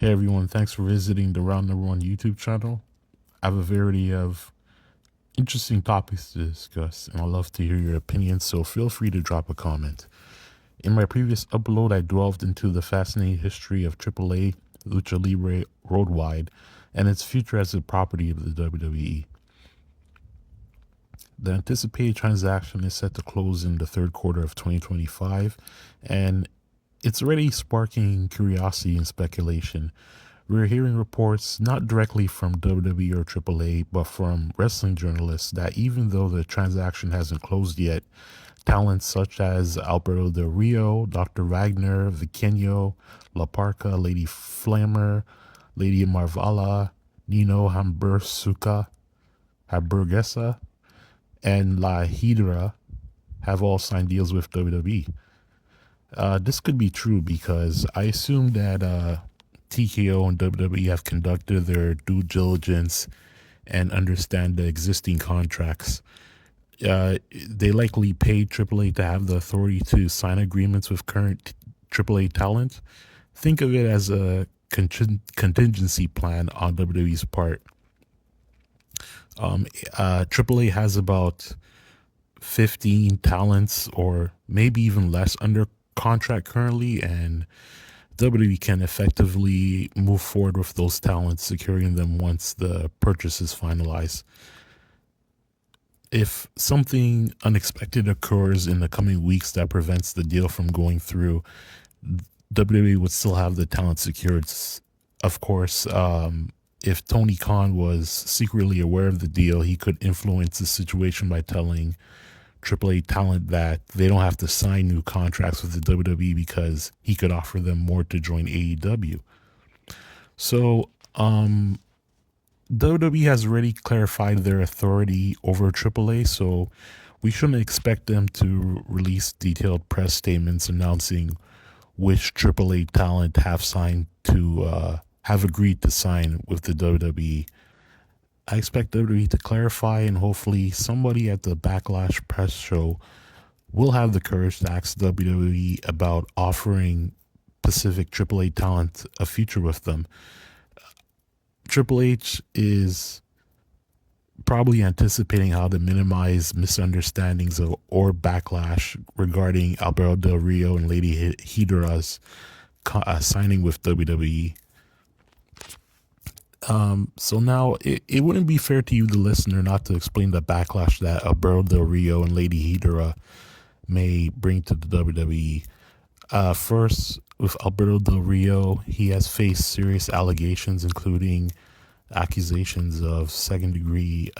Hey everyone, thanks for visiting the Round Number One YouTube channel. I have a variety of interesting topics to discuss, and I'd love to hear your opinions, so feel free to drop a comment. In my previous upload, I delved into the fascinating history of AAA Lucha Libre worldwide and its future as a property of the WWE. The anticipated transaction is set to close in the third quarter of 2025, and it's already sparking curiosity and speculation. We're hearing reports not directly from WWE or AAA, but from wrestling journalists that even though the transaction hasn't closed yet, talents such as Alberto Del Rio, Dr. Wagner, Vikingo, La Parca, Lady Flammer, Lady Marvala, Nino Hamburguesa, and La Hiedra have all signed deals with WWE. This could be true because I assume that TKO and WWE have conducted their due diligence and understand the existing contracts. They likely paid AAA to have the authority to sign agreements with current AAA talent. Think of it as a contingency plan on WWE's part. AAA has about 15 talents or maybe even less under contract currently, and WWE can effectively move forward with those talents, securing them once the purchase is finalized. If something unexpected occurs in the coming weeks that prevents the deal from going through, WWE would still have the talent secured. Of course, if Tony Khan was secretly aware of the deal, he could influence the situation by telling AAA talent that they don't have to sign new contracts with the WWE because he could offer them more to join AEW. So, WWE has already clarified their authority over AAA, so we shouldn't expect them to release detailed press statements announcing which AAA talent have agreed to sign with the WWE. I expect WWE to clarify, and hopefully somebody at the Backlash press show will have the courage to ask WWE about offering Pacific AAA talent a future with them. Triple H is probably anticipating how to minimize misunderstandings or backlash regarding Alberto Del Rio and Lady Hidra's signing with WWE. So now it wouldn't be fair to you, the listener, not to explain the backlash that Alberto Del Rio and Lady Hiedra may bring to the WWE. First, with Alberto Del Rio, he has faced serious allegations, including accusations of second-degree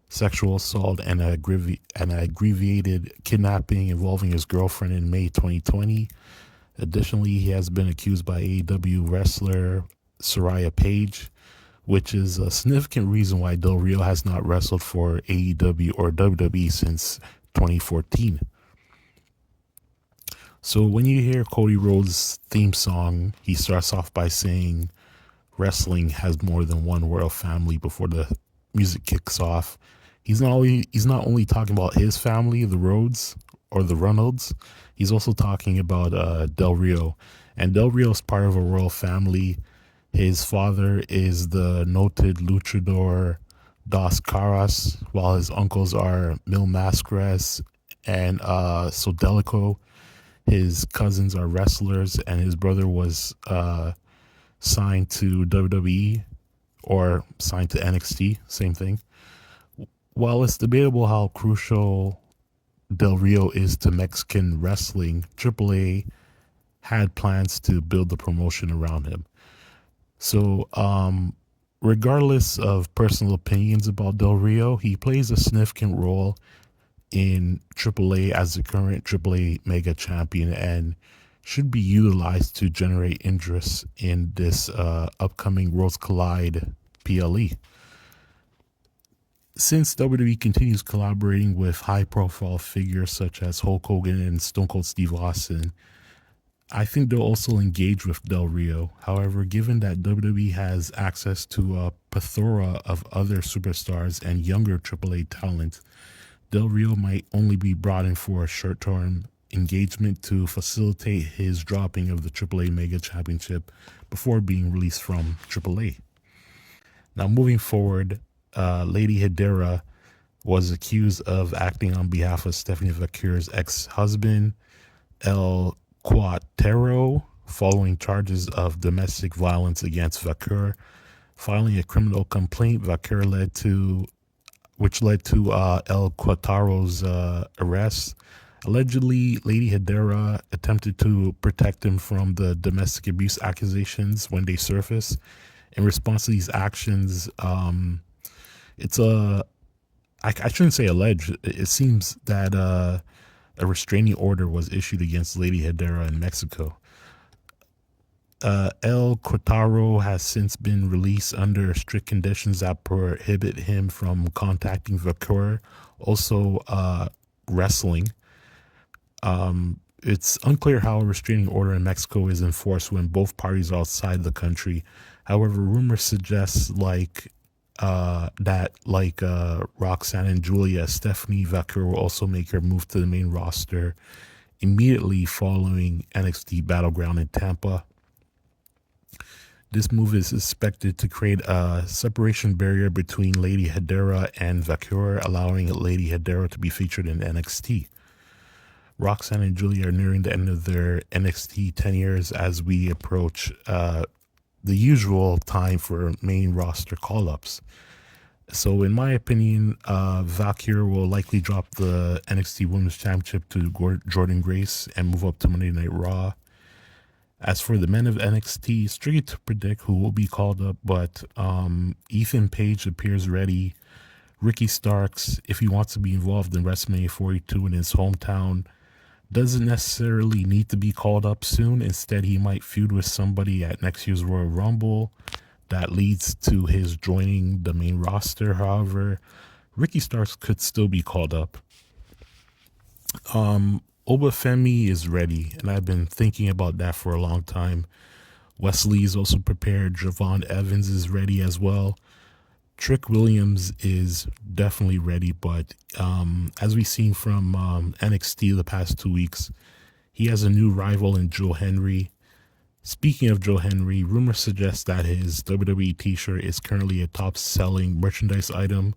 sexual assault and an aggravated kidnapping involving his girlfriend in May 2020. Additionally, he has been accused by AEW wrestler Soraya Page, which is a significant reason why Del Rio has not wrestled for AEW or WWE since 2014. So when you hear Cody Rhodes' theme song, he starts off by saying wrestling has more than one royal family before the music kicks off. He's not only talking about his family, the Rhodes or the Reynolds. He's also talking about Del Rio, and Del Rio is part of a royal family. His father is the noted luchador Dos Caras, while his uncles are Mil Mascaras and Sodelico. His cousins are wrestlers, and his brother was signed to WWE or signed to NXT, same thing. While it's debatable how crucial Del Rio is to Mexican wrestling, AAA had plans to build the promotion around him. So, regardless of personal opinions about Del Rio, he plays a significant role in AAA as the current AAA mega champion and should be utilized to generate interest in this upcoming Worlds Collide PLE. Since WWE continues collaborating with high-profile figures such as Hulk Hogan and Stone Cold Steve Austin, I think they'll also engage with Del Rio. However, given that WWE has access to a plethora of other superstars and younger AAA talent, Del Rio might only be brought in for a short-term engagement to facilitate his dropping of the AAA Mega Championship before being released from AAA. Now, moving forward, Lady Hiedra was accused of acting on behalf of Stephanie Vaquer's ex-husband, El Cuatero, following charges of domestic violence against Vaquer. Filing a criminal complaint, Vaquer which led to El Cuatero's arrest. Allegedly, Lady Hiedra attempted to protect him from the domestic abuse accusations when they surfaced. In response to these actions, I shouldn't say alleged. It seems that a restraining order was issued against Lady Hiedra in Mexico. El Cuatero has since been released under strict conditions that prohibit him from contacting Vaquer, also wrestling. It's unclear how a restraining order in Mexico is enforced when both parties are outside the country. However, rumors suggest Roxanne and Julia, Stephanie Vaquer will also make her move to the main roster immediately following NXT Battleground in Tampa. This move is expected to create a separation barrier between Lady Hiedra and Vaquer, allowing Lady Hiedra to be featured in NXT. Roxanne and Julia are nearing the end of their NXT tenures as we approach the usual time for main roster call-ups. So in my opinion, Vaquer will likely drop the NXT Women's Championship to Jordynne Grace and move up to Monday Night Raw. As for the men of NXT, it's tricky to predict who will be called up, but Ethan Page appears ready. Ricky Starks, if he wants to be involved in WrestleMania 42 in his hometown, doesn't necessarily need to be called up soon. Instead, he might feud with somebody at next year's Royal Rumble that leads to his joining the main roster. However, Ricky Starks could still be called up. Obafemi is ready, and I've been thinking about that for a long time. Wesley is also prepared. Javon Evans is ready as well. Trick Williams is definitely ready, but as we've seen from NXT the past 2 weeks, he has a new rival in Joe Henry. Speaking of Joe Henry, rumors suggest that his WWE t-shirt is currently a top-selling merchandise item.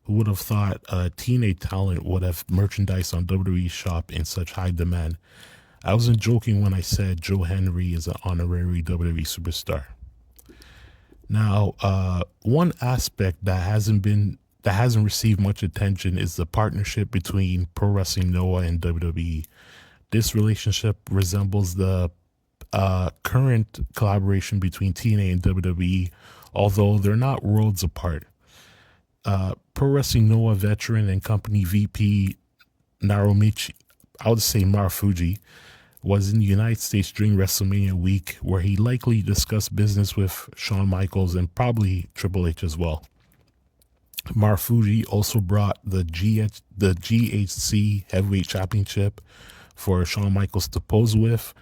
Who would have thought a teenage talent would have merchandise on WWE shop in such high demand? I wasn't joking when I said Joe Henry is an honorary WWE superstar. Now, one aspect that hasn't received much attention is the partnership between Pro Wrestling Noah and WWE. This relationship resembles the current collaboration between TNA and WWE, although they're not worlds apart. Pro Wrestling Noah veteran and company VP Naomichi Marufuji was in the United States during WrestleMania week, where he likely discussed business with Shawn Michaels and probably Triple H as well. Marufuji also brought the GHC Heavyweight Championship for Shawn Michaels to pose with.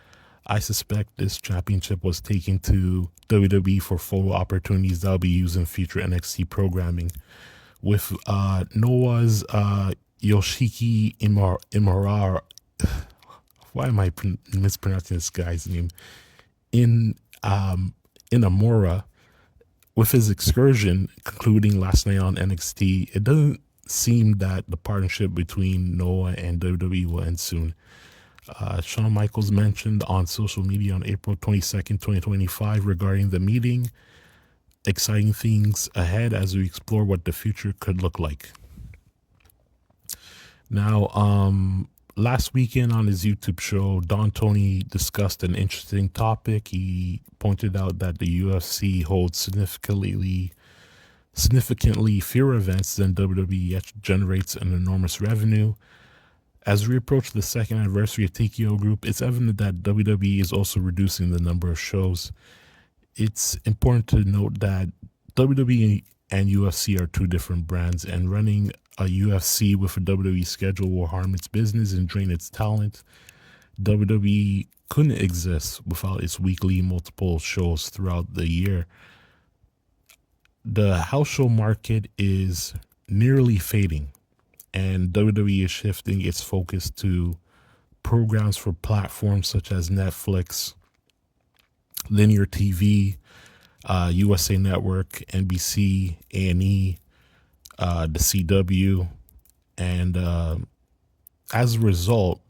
I suspect this championship was taken to WWE for photo opportunities that will be used in future NXT programming. With Noah's Yoshiki Imura, why am I mispronouncing this guy's name? In Amora, with his excursion concluding last night on NXT, it doesn't seem that the partnership between Noah and WWE will end soon. Shawn Michaels mentioned on social media on April 22nd, 2025 regarding the meeting. Exciting things ahead as we explore what the future could look like. Now, last weekend on his YouTube show, Don Tony discussed an interesting topic. He pointed out that the UFC holds significantly fewer events than WWE, yet generates an enormous revenue. As we approach the second anniversary of TKO Group, it's evident that WWE is also reducing the number of shows. It's important to note that WWE and UFC are two different brands, and running a UFC with a WWE schedule will harm its business and drain its talent. WWE couldn't exist without its weekly multiple shows throughout the year. The house show market is nearly fading, and WWE is shifting its focus to programs for platforms such as Netflix, linear TV, USA Network, NBC, A&E, the CW, and as a result,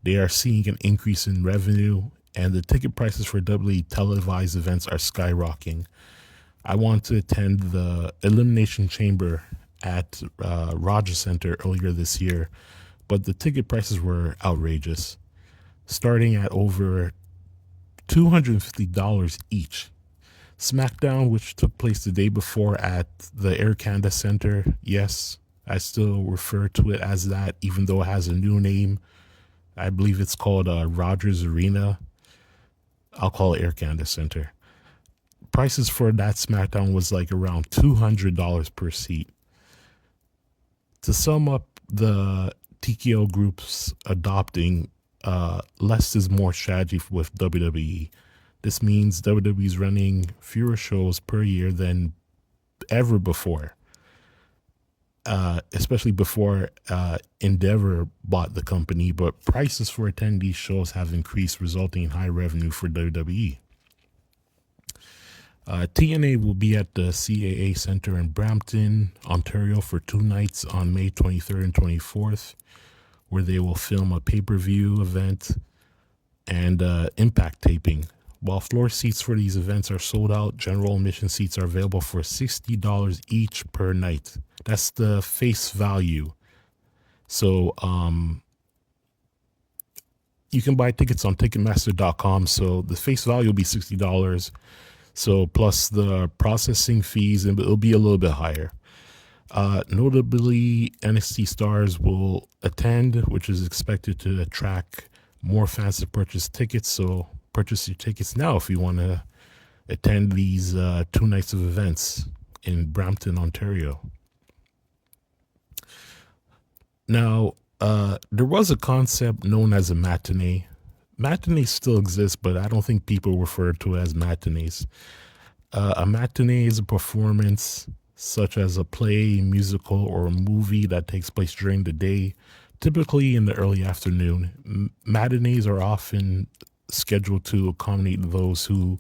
they are seeing an increase in revenue, and the ticket prices for WWE televised events are skyrocketing. I want to attend the Elimination Chamber at Rogers Centre earlier this year, but the ticket prices were outrageous, starting at over $250 each. SmackDown, which took place the day before at the Air Canada Centre, yes, I still refer to it as that, even though it has a new name. I believe it's called Rogers Arena. I'll call it Air Canada Centre. Prices for that SmackDown was like around $200 per seat. To sum up, the TKO Group's adopting less is more strategy with WWE. This means WWE is running fewer shows per year than ever before, especially before Endeavor bought the company, but prices for attendee shows have increased, resulting in high revenue for WWE. TNA will be at the CAA Centre in Brampton, Ontario for 2 nights on May 23rd and 24th, where they will film a pay-per-view event and impact taping. While floor seats for these events are sold out, general admission seats are available for $60 each per night. That's the face value. So you can buy tickets on Ticketmaster.com. So the face value will be $60. So plus the processing fees, and it'll be a little bit higher. Notably, NXT stars will attend, which is expected to attract more fans to purchase tickets. So purchase your tickets now if you want to attend these 2 nights of events in Brampton, Ontario. Now, there was a concept known as a matinee. Matinees still exist, but I don't think people refer to it as matinees. A matinee is a performance such as a play, musical, or a movie that takes place during the day, typically in the early afternoon. Matinees are often scheduled to accommodate those who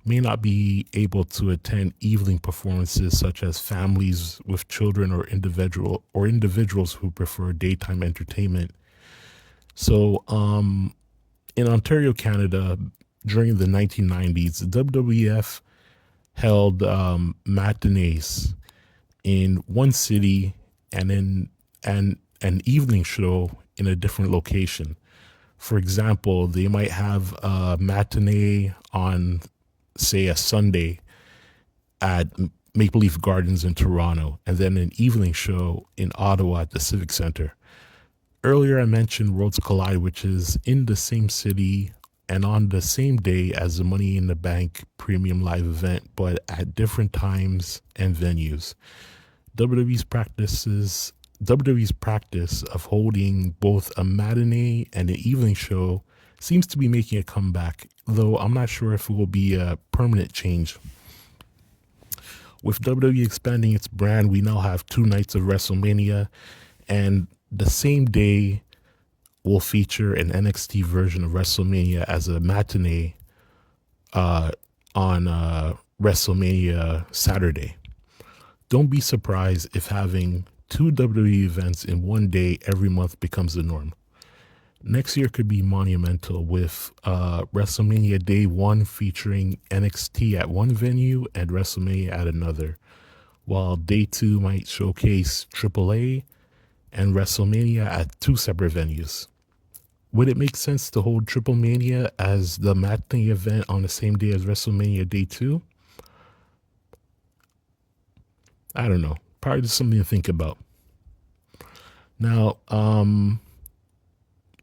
may not be able to attend evening performances, such as families with children or individuals who prefer daytime entertainment. So, in Ontario, Canada, during the 1990s, the WWF held matinees in one city and then an evening show in a different location. For example, they might have a matinee on, say, a Sunday at Maple Leaf Gardens in Toronto, and then an evening show in Ottawa at the Civic Centre. Earlier, I mentioned Worlds Collide, which is in the same city and on the same day as the Money in the Bank premium live event, but at different times and venues. WWE's practice of holding both a matinee and an evening show seems to be making a comeback, though I'm not sure if it will be a permanent change. With WWE expanding its brand, we now have 2 nights of WrestleMania, and the same day will feature an NXT version of WrestleMania as a matinee on WrestleMania Saturday. Don't be surprised if having 2 WWE events in one day every month becomes the norm. Next year could be monumental, with WrestleMania Day 1 featuring NXT at one venue and WrestleMania at another, while Day 2 might showcase AAA and WrestleMania at 2 separate venues. Would it make sense to hold Triple Mania as the matinee event on the same day as WrestleMania Day 2? I don't know. Probably just something to think about. Now,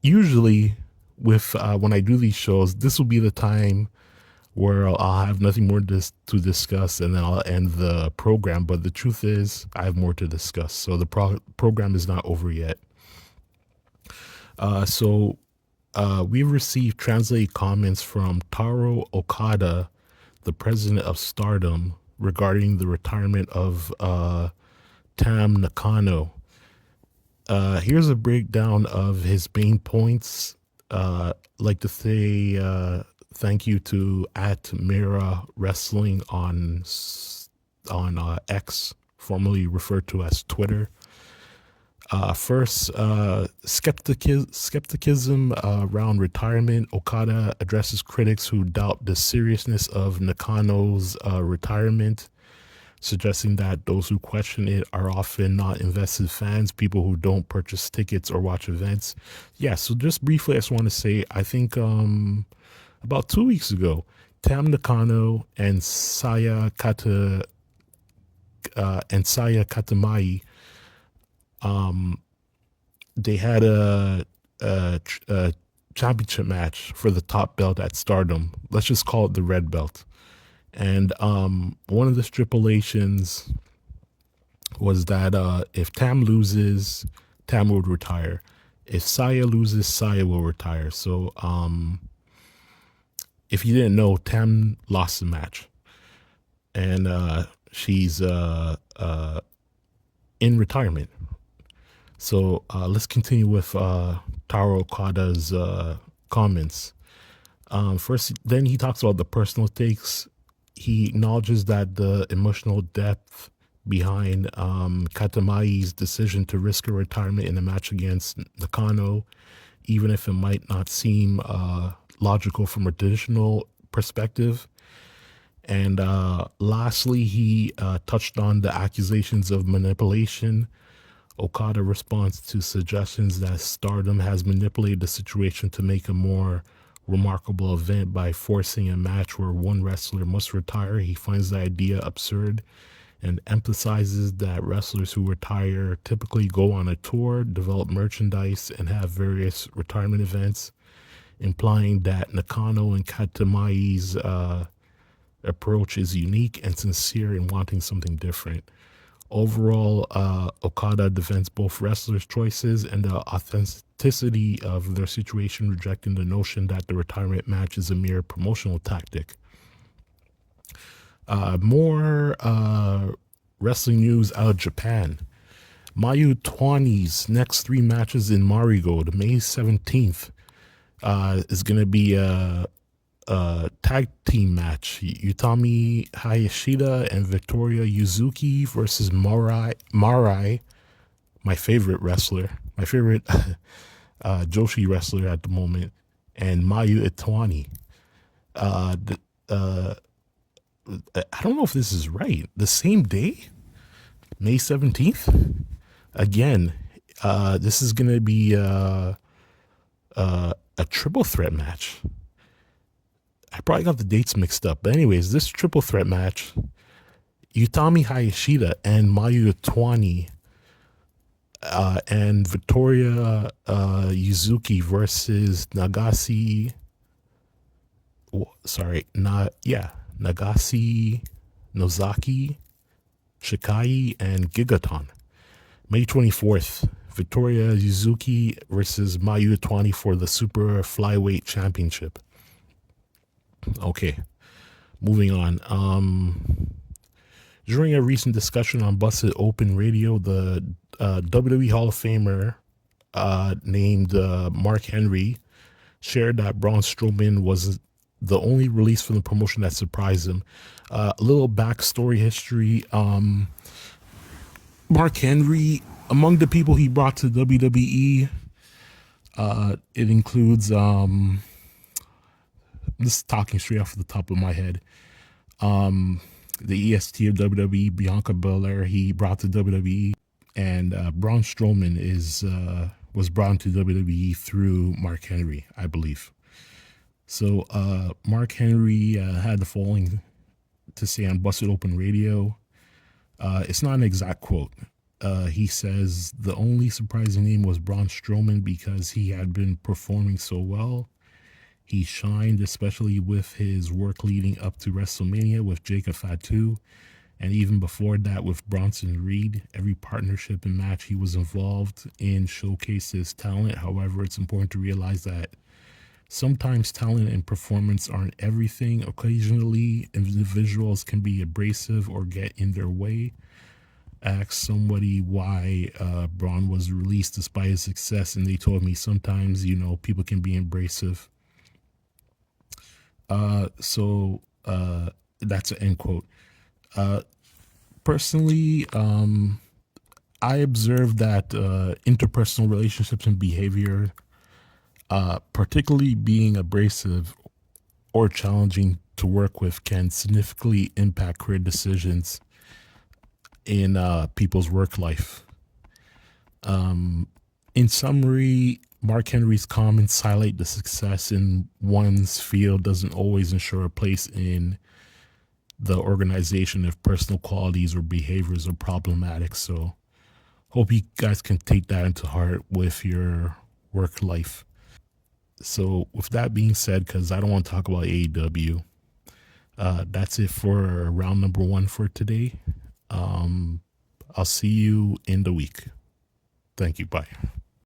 usually with when I do these shows, this will be the time where I'll have nothing more to discuss, and then I'll end the program. But the truth is, I have more to discuss. So the program is not over yet. We've received translated comments from Taro Okada, the president of STARDOM, regarding the retirement of Tam Nakano. Here's a breakdown of his main points. Like to say thank you to at Mira Wrestling on X, formerly referred to as Twitter. First, skepticism around retirement. Okada addresses critics who doubt the seriousness of Nakano's retirement, suggesting that those who question it are often not invested fans, people who don't purchase tickets or watch events. Yeah, so just briefly, I just want to say, I think about 2 weeks ago, Tam Nakano and Saya Katamai, they had a championship match for the top belt at Stardom. Let's just call it the red belt. And one of the stipulations was that if Tam loses, Tam would retire. If Saya loses, Saya will retire. So if you didn't know, Tam lost the match. And she's in retirement. So let's continue with Taro Okada's comments. First, then he talks about the personal takes. He acknowledges that the emotional depth behind Katamai's decision to risk a retirement in a match against Nakano, even if it might not seem logical from a traditional perspective. And lastly, he touched on the accusations of manipulation. Okada responds to suggestions that Stardom has manipulated the situation to make a more remarkable event by forcing a match where one wrestler must retire. He finds the idea absurd and emphasizes that wrestlers who retire typically go on a tour, develop merchandise, and have various retirement events, implying that Nakano and Katamai's approach is unique and sincere in wanting something different. Overall, Okada defends both wrestlers' choices and the authenticity of their situation, rejecting the notion that the retirement match is a mere promotional tactic. More wrestling news out of Japan. Mayu Iwatani's next 3 matches in Marigold, May 17th, is going to be a tag team match. Utami Hayashida and Victoria Yuzuki versus Marai, my favorite wrestler, my favorite Joshi wrestler at the moment, and Mayu Iwatani. I don't know if this is right. The same day, May 17th. Again, this is gonna be a triple threat match. I probably got the dates mixed up. But anyways, this triple threat match, Utami Hayashida and Mayu Iwatani and Victoria Yuzuki versus Nagasi Nozaki, Shikai, and Gigaton. May 24th, Victoria Yuzuki versus Mayu Iwatani for the Super Flyweight Championship. Okay, moving on. During a recent discussion on Busted Open Radio, the WWE Hall of Famer named Mark Henry shared that Braun Strowman was the only release from the promotion that surprised him. A little backstory history. Mark Henry, among the people he brought to WWE, it includes... this is talking straight off the top of my head. The EST of WWE, Bianca Belair, he brought to WWE, and Braun Strowman was brought to WWE through Mark Henry, I believe. So Mark Henry had the following to say on Busted Open Radio. It's not an exact quote. He says the only surprising name was Braun Strowman because he had been performing so well. He shined, especially with his work leading up to WrestleMania with Jacob Fatu, and even before that with Bronson Reed. Every partnership and match he was involved in showcased his talent. However, it's important to realize that sometimes talent and performance aren't everything. Occasionally, individuals can be abrasive or get in their way. asked somebody why Braun was released despite his success, and they told me sometimes, people can be abrasive. So that's an end quote. Personally, I observed that interpersonal relationships and behavior, particularly being abrasive or challenging to work with, can significantly impact career decisions in people's work life. In summary, Mark Henry's comments highlight the success in one's field doesn't always ensure a place in the organization if personal qualities or behaviors are problematic. So hope you guys can take that into heart with your work life. So with that being said, because I don't want to talk about AEW, that's it for round number 1 for today. I'll see you in the week. Thank you. Bye.